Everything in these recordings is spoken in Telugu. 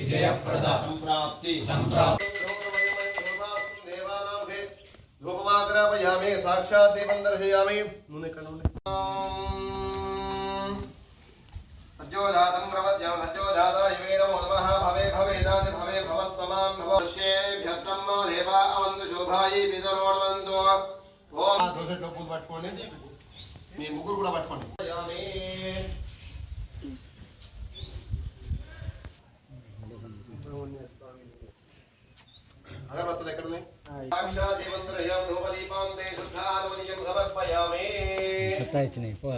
विजयप्रदा संप्राप्ति संप्राप्ति देवानां से धूपमाग्रापयामि साक्षात् देवं दर्शयामि सज्जोजातं प्रपद्यं सज्जोजाताय वे नमो नमः भवे भवेदानि भवे भवस्तमां भवश्येभ्यस्तं देवा अवन्तु शोभायै विदरोर्वन्तु ఓం దోసెట్లో పూలు పట్టుకోండి మీ ముగ్గురు కూడా పట్టుకోండి అగరబత్తులు ఎక్కడ ఉన్నాయి సాక్షాత్ దేవంతరయం ధూపదీపాంతే శుద్ధానుమనియం సమర్పయామి పతాయిచ్చినాయి పో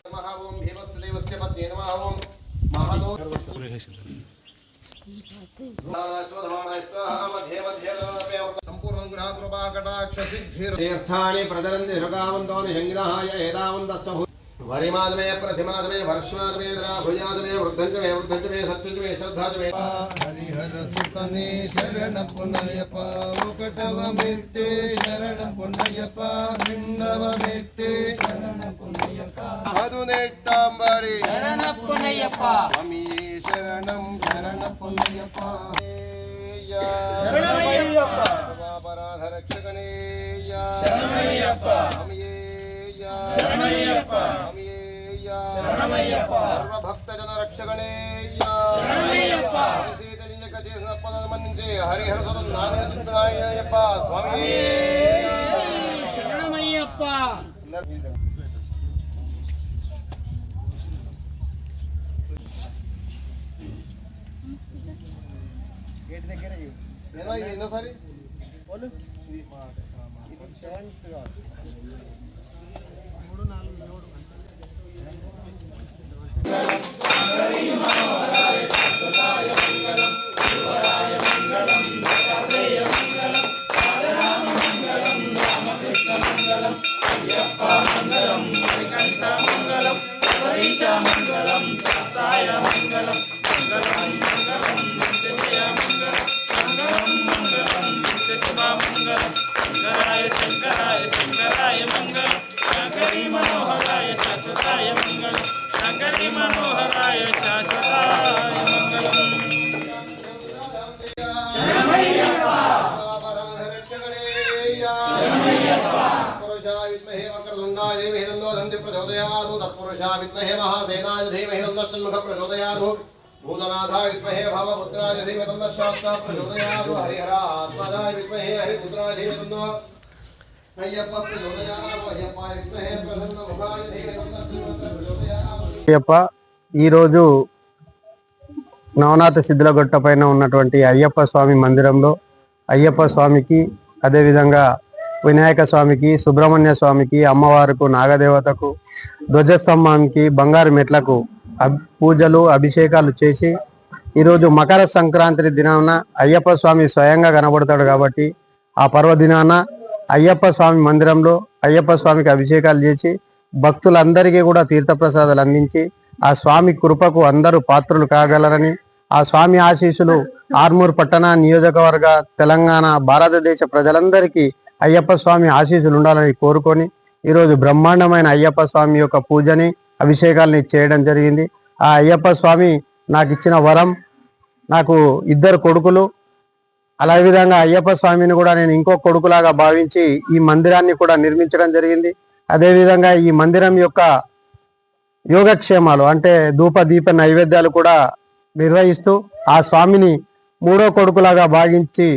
నమః ఓం భీమస్య దేవస్య పత్నే నమః ఓం మహదో संपूर्ण ग्रह कृपा कटाक्ष सिद्धि तीर्थानि प्रचरन्ति शुकावन्तो निषङ्गिताय एतावन्तस्तु वरिमादमे प्रतिमादमे वर्षमादमे द्राभुजादमे वृद्धञ्जमे वृद्धञ्जमे सत्यञ्जमे श्रद्धाजमे हरिहर सुतने शरण पुनयप मुकटव मिट्टे शरण पुनयप बिंडव मिट्टे शरण पुनयप मधुनेष्टांबरी शरण पुनयप स्वामी शरणं शरण पुनयप शरणमय्यप्प अपराध रक्षकणेय शरणमय्यप्प शरणमय्यप्प शरणमय्यप्प सर्व भक्त जन रक्षकणेय शरणमय्यप्प శ్రీతనియక చేసిన పదమంచే హరిహర సుత నారాయణయ్యప్ప స్వామి శరణమయ్యప్ప గేట్ దగ్గర ఏదో ఇది ఎన్నోసారి బోలు ఇది మా ఇది 7th గా 3 4 तत्पुरुषा विद्महे महासेनाय धीमहि तन्नः षण्मुख प्रचोदयात् भूतनाथाय विद्महे भवपुत्राय धीमहि तन्नः शास्ता प्रचोदयात् हरिहरात्मजाय विद्महे हरिपुत्राय धीमहि तन्नः अय्यप्प प्रचोदयात् अय्यप्पाय विद्महे प्रसन्नमुखाय धीमहि तन्नः श्रीमन्त प्रचोदयात् అయ్యప్ప ఈరోజు నవనాథ సిద్ధులగొట్ట పైన ఉన్నటువంటి అయ్యప్ప స్వామి మందిరంలో అయ్యప్ప స్వామికి అదేవిధంగా వినాయక స్వామికి సుబ్రహ్మణ్య స్వామికి అమ్మవారికి నాగదేవతకు ధ్వజస్తంభానికి బంగారు మెట్లకు పూజలు అభిషేకాలు చేసి ఈరోజు మకర సంక్రాంతి దినాన అయ్యప్ప స్వామి స్వయంగా కనబడతాడు కాబట్టి ఆ పర్వదినాన అయ్యప్ప స్వామి మందిరంలో అయ్యప్ప స్వామికి అభిషేకాలు చేసి భక్తులందరికీ కూడా తీర్థప్రసాదాలు అందించి ఆ స్వామి కృపకు అందరూ పాత్రులు కాగలరని ఆ స్వామి ఆశీస్సులు ఆర్మూర్ పట్టణ నియోజకవర్గ తెలంగాణ భారతదేశ ప్రజలందరికీ అయ్యప్ప స్వామి ఆశీస్సులు ఉండాలని కోరుకొని ఈరోజు బ్రహ్మాండమైన అయ్యప్ప స్వామి యొక్క పూజని అభిషేకాలని చేయడం జరిగింది. ఆ అయ్యప్ప స్వామి నాకు ఇచ్చిన వరం, నాకు 2 కొడుకులు, అలాగే విధంగా అయ్యప్ప స్వామిని కూడా నేను ఇంకో కొడుకులాగా భావించి ఈ మందిరాన్ని కూడా నిర్మించడం జరిగింది. అదేవిధంగా ఈ మందిరం యొక్క యోగక్షేమాలు అంటే ధూప దీప నైవేద్యాలు కూడా నిర్వహిస్తూ ఆ స్వామిని 3వ కొడుకులాగా భావించి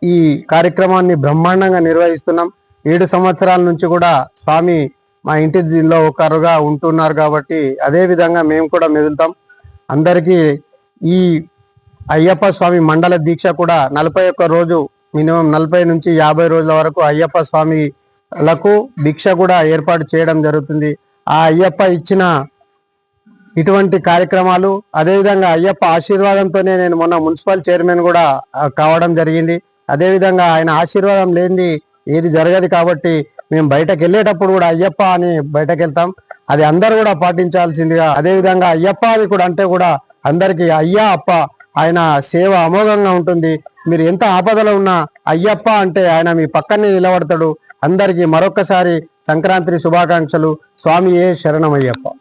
ఈ కార్యక్రమాన్ని బ్రహ్మాండంగా నిర్వహిస్తున్నాం. 7 సంవత్సరాల నుంచి కూడా స్వామి మా ఇంటిలో ఒకరుగా ఉంటున్నారు కాబట్టి అదే విధంగా మేము కూడా మెదులుతాం. అందరికీ ఈ అయ్యప్ప స్వామి మండల దీక్ష కూడా 41 రోజు మినిమం 40 నుంచి 50 రోజుల వరకు అయ్యప్ప స్వామిలకు దీక్ష కూడా ఏర్పాటు చేయడం జరుగుతుంది. ఆ అయ్యప్ప ఇచ్చిన ఇటువంటి కార్యక్రమాలు అదేవిధంగా అయ్యప్ప ఆశీర్వాదంతోనే నేను మొన్న మున్సిపల్ చైర్మన్ కూడా కావడం జరిగింది. అదేవిధంగా ఆయన ఆశీర్వాదం లేనిది ఏది జరగదు కాబట్టి మేము బయటకు వెళ్ళేటప్పుడు కూడా అయ్యప్ప అని బయటకు వెళ్తాం. అది అందరూ కూడా పాటించాల్సిందిగా, అదేవిధంగా అయ్యప్ప అని కూడా అంటే కూడా అందరికీ అయ్యా అప్ప ఆయన సేవ అమోఘంగా ఉంటుంది. మీరు ఎంత ఆపదలో ఉన్నా అయ్యప్ప అంటే ఆయన మీ పక్కనే నిలబడతాడు. అందరికీ మరొకసారి సంక్రాంతి శుభాకాంక్షలు. స్వామియే శరణమయ్యప్ప.